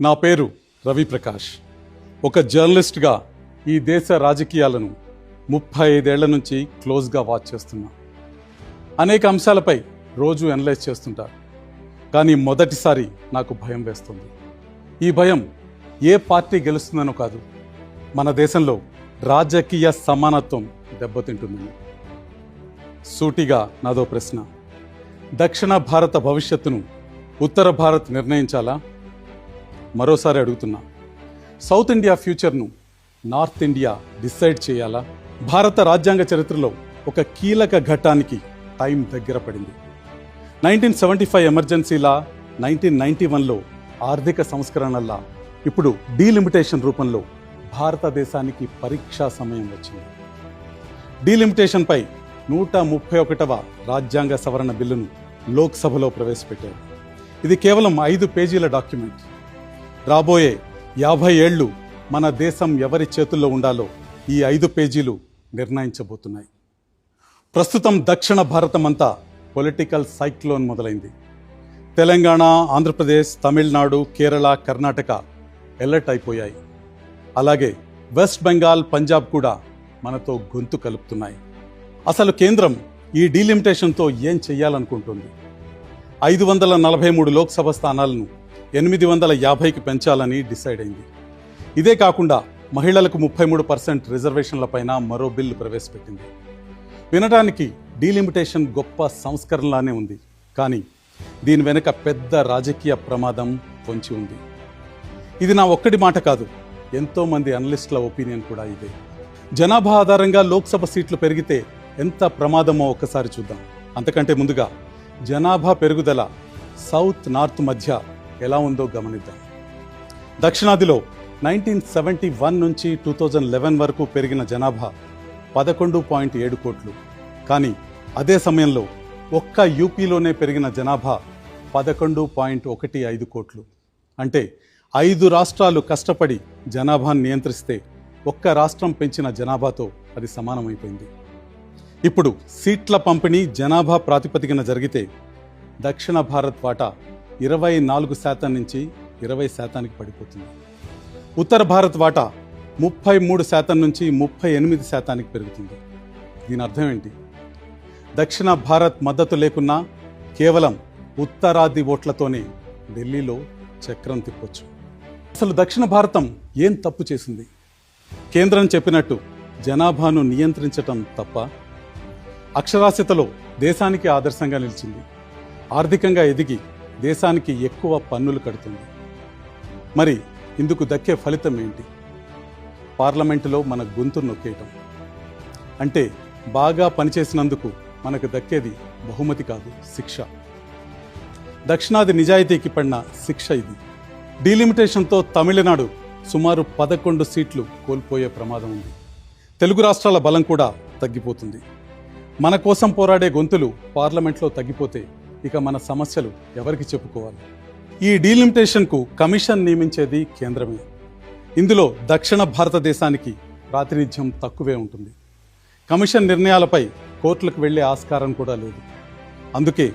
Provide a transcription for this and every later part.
నా పేరు రవి ప్రకాష్. ఒక జర్నలిస్ట్గా ఈ దేశ రాజకీయాలను 35 ఏళ్ల నుంచి క్లోజ్గా వాచ్ చేస్తున్నా. అనేక అంశాలపై రోజు అనలైజ్ చేస్తుంటా. కానీ మొదటిసారి నాకు భయం వేస్తుంది. ఈ భయం ఏ పార్టీ గెలుస్తుందనో కాదు, మన దేశంలో రాజకీయ సమానత్వం దెబ్బతింటుందని. సూటిగా నాదో ప్రశ్న: దక్షిణ భారత భవిష్యత్తును ఉత్తర భారత్ నిర్ణయించాలా? మరోసారి అడుగుతున్నా, సౌత్ ఇండియా ఫ్యూచర్ను నార్త్ ఇండియా డిసైడ్ చేయాలా? భారత రాజ్యాంగ చరిత్రలో ఒక కీలక ఘట్టానికి టైం దగ్గర పడింది. 1975 ఎమర్జెన్సీలా, 1991లో ఆర్థిక సంస్కరణల్లా ఇప్పుడు డీలిమిటేషన్ రూపంలో భారతదేశానికి పరీక్షా సమయం వచ్చింది. డీలిమిటేషన్పై 131వ రాజ్యాంగ సవరణ బిల్లును లోక్సభలో ప్రవేశపెట్టారు. ఇది కేవలం 5 పేజీల డాక్యుమెంట్. రాబోయే 50 ఏళ్లు మన దేశం ఎవరి చేతుల్లో ఉండాలో ఈ 5 పేజీలు నిర్ణయించబోతున్నాయి. ప్రస్తుతం దక్షిణ భారతం అంతా పొలిటికల్ సైక్లోన్ మొదలైంది. తెలంగాణ, ఆంధ్రప్రదేశ్, తమిళనాడు, కేరళ, కర్ణాటక ఎలర్ట్ అయిపోయాయి. అలాగే వెస్ట్ బెంగాల్, పంజాబ్ కూడా మనతో గొంతు కలుపుతున్నాయి. అసలు కేంద్రం ఈ డీలిమిటేషన్తో ఏం చెయ్యాలనుకుంటుంది? 543 లోక్సభ స్థానాలను 850కి పెంచాలని డిసైడ్ అయింది. ఇదే కాకుండా మహిళలకు 33% రిజర్వేషన్లపైన మరో బిల్లు ప్రవేశపెట్టింది. వినడానికి డీలిమిటేషన్ గొప్ప సంస్కరణలానే ఉంది, కానీ దీని వెనుక పెద్ద రాజకీయ ప్రమాదం పొంచి ఉంది. ఇది నా ఒక్కడి మాట కాదు, ఎంతో మంది అనలిస్టుల ఒపీనియన్ కూడా ఇదే. జనాభా ఆధారంగా లోక్సభ సీట్లు పెరిగితే ఎంత ప్రమాదమో ఒక్కసారి చూద్దాం. అంతకంటే ముందుగా జనాభా పెరుగుదల సౌత్ నార్త్ మధ్య ఎలా ఉందో గమనిద్దాం. దక్షిణాదిలో 1971 నుంచి 2011 వరకు పెరిగిన జనాభా 11.7 కోట్లు. కానీ అదే సమయంలో ఒక్క యూపీలోనే పెరిగిన జనాభా 11.15 కోట్లు. అంటే 5 రాష్ట్రాలు కష్టపడి జనాభాను నియంత్రిస్తే ఒక్క రాష్ట్రం పెంచిన జనాభాతో అది సమానమైపోయింది. ఇప్పుడు సీట్ల పంపిణీ జనాభా ప్రాతిపదికన జరిగితే దక్షిణ భారత్ వాటా 24% నుంచి 20%కి పడిపోతుంది. ఉత్తర భారత్ వాటా 33% నుంచి 38%కి పెరుగుతుంది. దీని అర్థం ఏంటి? దక్షిణ భారత్ మద్దతు లేకున్నా కేవలం ఉత్తరాది ఓట్లతోనే ఢిల్లీలో చక్రం తిప్పొచ్చు. అసలు దక్షిణ భారతం ఏం తప్పు చేసింది? కేంద్రం చెప్పినట్టు జనాభాను నియంత్రించటం తప్ప? అక్షరాస్యతలో దేశానికి ఆదర్శంగా నిలిచింది. ఆర్థికంగా ఎదిగి దేశానికి ఎక్కువ పన్నులు కడుతుంది. మరి ఇందుకు దక్కే ఫలితం ఏంటి? పార్లమెంటులో మన గొంతు నొక్కేయటం. అంటే బాగా పనిచేసినందుకు మనకు దక్కేది బహుమతి కాదు, శిక్ష. దక్షిణాది నిజాయితీకి పడిన శిక్ష ఇది. డీలిమిటేషన్తో తమిళనాడు సుమారు 11 సీట్లు కోల్పోయే ప్రమాదం ఉంది. తెలుగు రాష్ట్రాల బలం కూడా తగ్గిపోతుంది. మన కోసం పోరాడే గొంతులు పార్లమెంట్లో తగ్గిపోతే ఇక మన సమస్యలు ఎవరికి చెప్పుకోవాలి? ఈ డీలిమిటేషన్కు కమిషన్ నియమించేది కేంద్రమే. ఇందులో దక్షిణ భారతదేశానికి ప్రాతినిధ్యం తక్కువే ఉంటుంది. కమిషన్ నిర్ణయాలపై కోర్టులకు వెళ్లే ఆస్కారం కూడా లేదు. అందుకే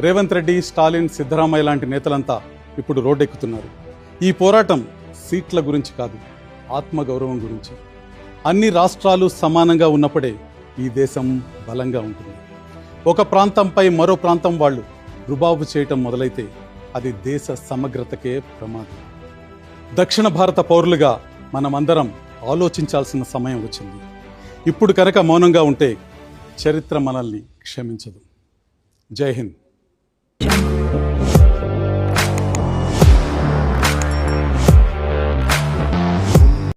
రేవంత్ రెడ్డి, స్టాలిన్, సిద్ధరామయ్య లాంటి నేతలంతా ఇప్పుడు రోడ్డెక్కుతున్నారు. ఈ పోరాటం సీట్ల గురించి కాదు, ఆత్మగౌరవం గురించి. అన్ని రాష్ట్రాలు సమానంగా ఉన్నప్పుడే ఈ దేశం బలంగా ఉంటుంది. ఒక ప్రాంతంపై మరో ప్రాంతం వాళ్ళు రుబాబు చేయటం మొదలైతే అది దేశ సమగ్రతకే ప్రమాదం. దక్షిణ భారత పౌరులుగా మనమందరం ఆలోచించాల్సిన సమయం వచ్చింది. ఇప్పుడు కనుక మౌనంగా ఉంటే చరిత్ర మనల్ని క్షమించదు. జై హింద్.